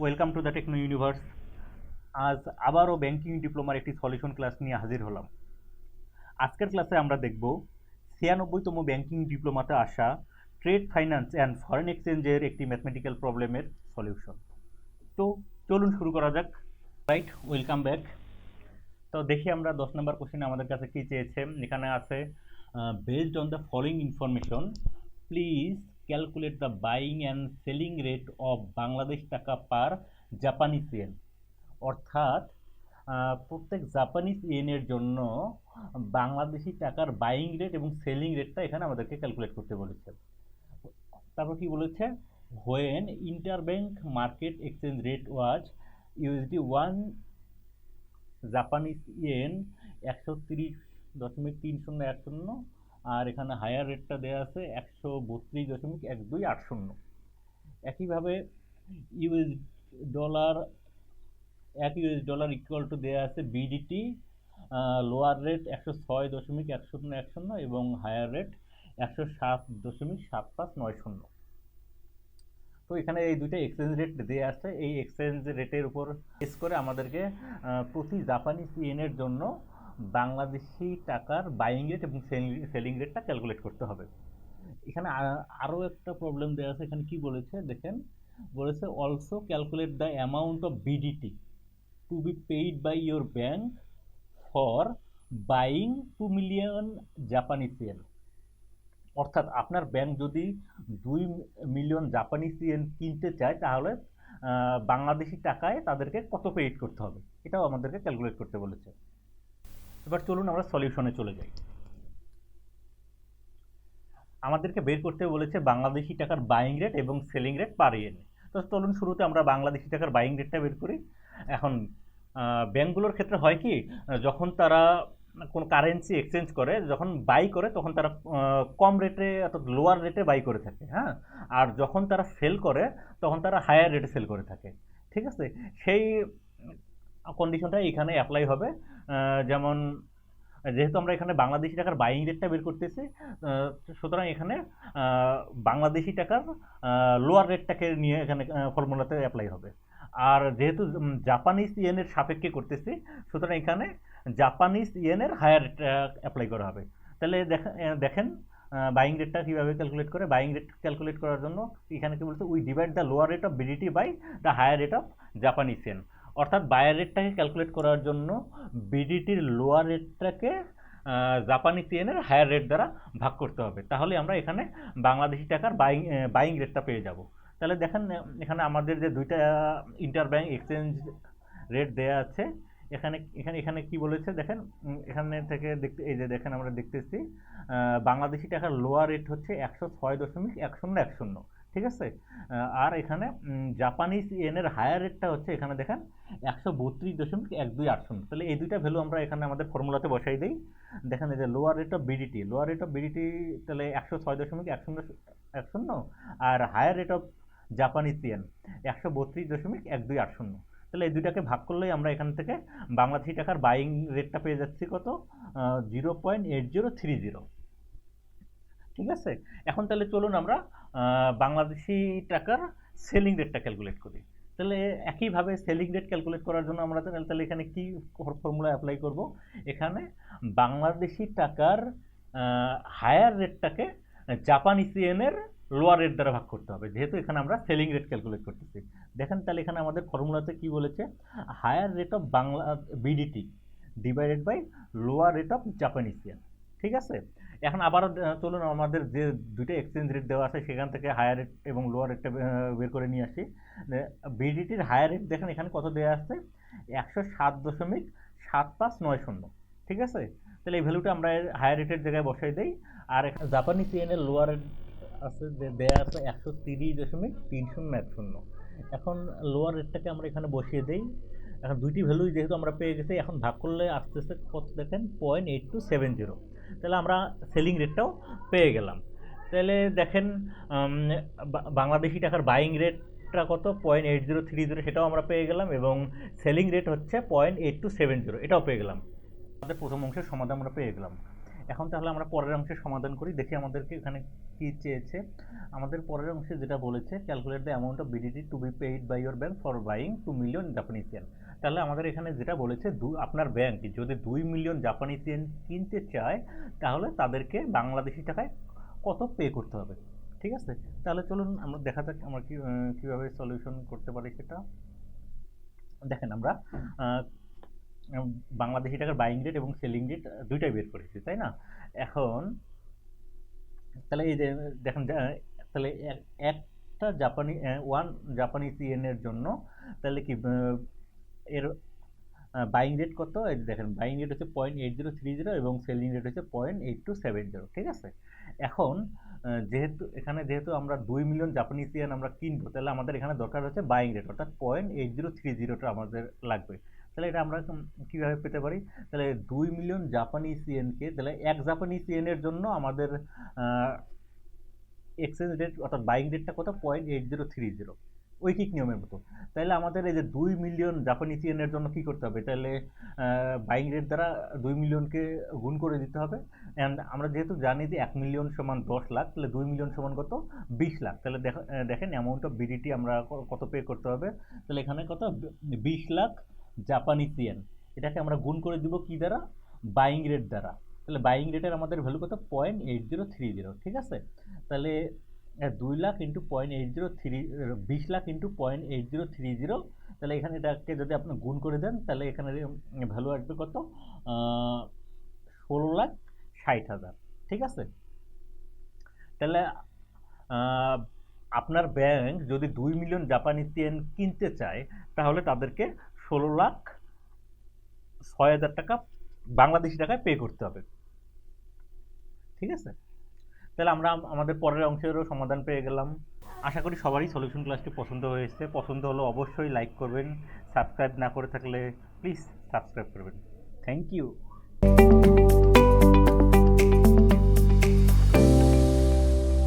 Welcome to the techno universe. আজ আবারও banking ডিপ্লোমার একটি সলিউশন ক্লাস নিয়ে হাজির হলাম। আজকের ক্লাসে আমরা দেখব 96তম ব্যাংকিং ডিপ্লোমাতে আসা ট্রেড ফাইন্যান্স অ্যান্ড ফরেন এক্সচেঞ্জের একটি ম্যাথমেটিক্যাল প্রবলেমের সলিউশন। তো চলুন শুরু করা যাক। Right, welcome back. তো দেখি আমরা 10 নম্বর কোশ্চেনে আমাদের কাছে কি চেয়েছে। এখানে আছে based on the following information please calculate the buying and selling rate of Bangladesh টাকা পার জাপানিজ ইয়েন। অর্থাৎ প্রত্যেক জাপানিজ ইয়েনের জন্য বাংলাদেশি টাকার বাইং রেট এবং সেলিং রেটটা এখানে আমাদেরকে ক্যালকুলেট করতে বলেছে। তারপর কি বলেছে, when interbank market exchange rate was USD 1 Japanese yen 130.3010, আর এখানে হায়ার রেটটা দেওয়া আছে 132.1280। একইভাবে US dollar US dollar equal to দেওয়া আছে বিডিটি, লোয়ার রেট 106.1010 এবং হায়ার রেট 107.7590। তো এখানে এই দুইটা এক্সচেঞ্জ রেট দেওয়া আছে। এই এক্সচেঞ্জ রেটের উপর বেস করে আমাদেরকে প্রতি জাপানিজ ইয়েনের জন্য বাংলাদেশি টাকার বাইং রেট এবং সেলিং রেটটা ক্যালকুলেট করতে হবে। এখানে আরও একটা প্রবলেম দেওয়া আছে। এখানে কি বলেছে দেখেন, বলেছে also calculate the amount of BDT to be paid by your bank for buying 2 million Japanese yen. অর্থাৎ আপনার ব্যাংক যদি 2 মিলিয়ন জাপানিজ ইয়েন কিনতে চায় তাহলে বাংলাদেশি টাকায় তাদেরকে কত পেইড করতে হবে, এটাও আমাদেরকে ক্যালকুলেট করতে বলেছে। এবার চলুন আমরা সলিউশনে চলে যাই। আমাদেরকে বের করতে বলেছে বাংলাদেশি টাকার বাইং রেট এবং সেলিং রেট পার ইয়েন। তো চলুন শুরুতে আমরা বাংলাদেশি টাকার বাইং রেটটা বের করি। এখন ব্যাংকগুলোর ক্ষেত্রে হয় কি, যখন তারা কোন কারেন্সি এক্সচেঞ্জ করে, যখন বাই করে তখন তারা কম রেটে অর্থাৎ লোয়ার রেটে বাই করে থাকে, হ্যাঁ, আর যখন তারা সেল করে তখন তারা হায়ার রেটে সেল করে থাকে। ঠিক আছে, সেই কন্ডিশনটা এখানে অ্যাপ্লাই হবে। যেমন যেহেতু আমরা এখানে বাংলাদেশি টাকার বাইং রেটটা বের করতেছি, সুতরাং এখানে বাংলাদেশি টাকার লোয়ার রেটটাকে নিয়ে এখানে ফর্মুলাতে অ্যাপ্লাই হবে। আর যেহেতু জাপানিজ ইয়েনের সাপেক্ষে করতেছি, সুতরাং এখানে জাপানিজ ইয়েনের হায়ার রেটটা অ্যাপ্লাই করা হবে। তাহলে দেখেন বাইং রেটটা কীভাবে ক্যালকুলেট করে। বাইং রেট ক্যালকুলেট করার জন্য এখানে কি বলছে, we divide the lower rate of BDT by the higher rate of Japanese yen. অর্থাৎ বায়ার রেটটাকে ক্যালকুলেট করার জন্য বিডিটির লোয়ার রেটটাকে জাপানিজ ইয়েনের হায়ার রেট দ্বারা ভাগ করতে হবে, তাহলে আমরা এখানে বাংলাদেশি টাকার বাইং রেটটা পেয়ে যাব। তাহলে দেখেন এখানে আমাদের যে দুইটা ইন্টারব্যাংক এক্সচেঞ্জ রেট দেয়া আছে, এখানে এখানে এখানে কি বলেছে দেখেন, এখানে থেকে দেখতে, এই যে দেখেন আমরা দেখতেছি বাংলাদেশি টাকার লোয়ার রেট হচ্ছে 106.1010। ঠিক আছে, আর এখানে জাপানিজ ইয়েনের হায়ার রেটটা হচ্ছে এখানে দেখেন 132.1280। তাহলে এই দুইটা ভ্যালু আমরা এখানে আমাদের ফর্মুলাতে বসাই দিই। দেখেন এই যে লোয়ার রেট অফ বিডিটি তাহলে 106.1010, আর higher rate of Japanese yen 132.1280। তাহলে এই দুইটাকে ভাগ করলেই আমরা এখান থেকে বাংলাদেশি টাকার বাইং রেটটা পেয়ে যাচ্ছি কত, 0.8030। ঠিক আছে, এখন তাহলে চলুন আমরা বাংলাদেশি টাকার সেলিং রেটটা ক্যালকুলেট করি। তাহলে একইভাবে সেলিং রেট ক্যালকুলেট করার জন্য আমরা তাহলে এখানে কি ফর্মুলা অ্যাপ্লাই করব, এখানে বাংলাদেশি টাকার হায়ার রেটটাকে জাপানিজ ইয়েনের লোয়ার রেট দ্বারা ভাগ করতে হবে, যেহেতু এখানে আমরা সেলিং রেট ক্যালকুলেট করতেছি। দেখেন তাহলে এখানে আমাদের ফর্মুলাতে কি বলেছে, higher rate of Bangla BDT divided by lower rate of Japanese yen. ঠিক আছে, এখন আবারও চলুন আমাদের যে দুইটা এক্সচেঞ্জ রেট দেওয়া আছে সেখান থেকে হায়ার রেট এবং লোয়ার রেটটা বের করে নিয়ে আসি। বিডিটির হায়ার রেট দেখেন এখানে কত দেওয়া আছে, 107.7590। ঠিক আছে, তাহলে এই ভ্যালুটা আমরা হায়ার রেটের জায়গায় বসাই দিই। আর এখানে জাপানিজ ইয়েনের লোয়ার রেট আছে দেওয়া আছে 130.3010। এখন লোয়ার রেটটাকে আমরা এখানে বসিয়ে দিই। এখন দুইটি ভ্যালু যেহেতু আমরা পেয়ে গেছি, এখন ভাগ করলে আসতেছে কত দেখেন 0.8270। তাহলে আমরা সেলিং রেটটাও পেয়ে গেলাম। তাহলে দেখেন বাংলাদেশি টাকার বাইং রেটটা কত, 0.8030, সেটাও আমরা পেয়ে গেলাম, এবং সেলিং রেট হচ্ছে 0.8270, এটাও পেয়ে গেলাম। আমাদের প্রথম অংশের সমাধান আমরা পেয়ে গেলাম। এখন তাহলে আমরা পরের অংশের সমাধান করি, দেখি আমাদেরকে এখানে কি চেয়েছে। আমাদের পরের অংশে যেটা বলেছে, calculate the amount of BDT to be paid by your bank for buying 2 million Japanese yen. তাহলে আমাদের এখানে যেটা বলেছে, আপনার ব্যাংক যদি 2 মিলিয়ন জাপানিজ ইয়েন কিনতে চায়, তাহলে তাদেরকে বাংলাদেশি টাকায় কত পে করতে হবে। ঠিক আছে, তাহলে চলুন আমরা দেখা যাক আমরা কীভাবে সলিউশন করতে পারি সেটা। দেখেন, আমরা বাংলাদেশি টাকার বাইং রেট এবং সেলিং রেট দুইটাই বের করেছি, তাই না? এখন তাহলে এই যে দেখেন, তাহলে একটা ওয়ান জাপানিজ ইয়েনের জন্য তাহলে কি এর বাইং রেট কত? এই দেখেন, বাইং রেট হচ্ছে 0.8030 এবং সেলিং রেট হচ্ছে 0.8270। ঠিক আছে, এখন যেহেতু আমরা 2 মিলিয়ন জাপানিজ ইয়েন আমরা কিনবো, তাহলে আমাদের এখানে দরকার হচ্ছে বাইং রেট, অর্থাৎ 0.8030টা আমাদের লাগবে। তাহলে এটা আমরা কিভাবে পেতে পারি? তাহলে 2 মিলিয়ন জাপানিজ ইয়েনকে, তাহলে 1 জাপানিজ ইয়েনের জন্য আমাদের এক্সচেঞ্জ রেট অর্থাৎ বাইং রেটটা কত? 0.8030, ঐকিক নিয়মের মতো। তাহলে আমাদের এই যে 2 মিলিয়ন জাপানিজ ইয়েনের জন্য কি করতে হবে? তাহলে বাইং রেট দ্বারা 2 মিলিয়নকে গুণ করে দিতে হবে। অ্যান্ড আমরা যেহেতু জানি যে 1 মিলিয়ন সমান 10 লাখ, তাহলে 2 মিলিয়ন সমান কত? 20 লাখ। তাহলে দেখেন অ্যামাউন্ট অফ বিডিটি আমরা কত পে করতে হবে। তাহলে এখানে কত? 20 লাখ জাপানিজ ইয়েন। এটাকে আমরা গুণ করে দিব কি দ্বারা? বাইং রেট দ্বারা। তাহলে বাইং রেটের আমাদের ভ্যালু কত? 0.8030। ঠিক আছে, তাহলে 2 লাখ ইন্টু 20 লাখ ইন্টু 0.8030। তাহলে এখানে এটাকে যদি আপনি গুণ করে দেন, তাহলে এখানে ভ্যালু আসবে কত? 16,60,000। ঠিক আছে, তাহলে আপনার ব্যাংক যদি 2 মিলিয়ন জাপানিজ ইয়েন কিনতে চায়, তাহলে তাদেরকে 16,06,000 টাকা বাংলাদেশি টাকায় পে করতে হবে। ঠিক আছে, তাহলে আমরা আমাদের পরের অংশেরও সমাধান পেয়ে গেলাম। আশা করি সবারই সলিউশন ক্লাসটি পছন্দ হয়েছে। পছন্দ হলে অবশ্যই লাইক করবেন, সাবস্ক্রাইব না করে থাকলে প্লিজ সাবস্ক্রাইব করবেন। Thank you.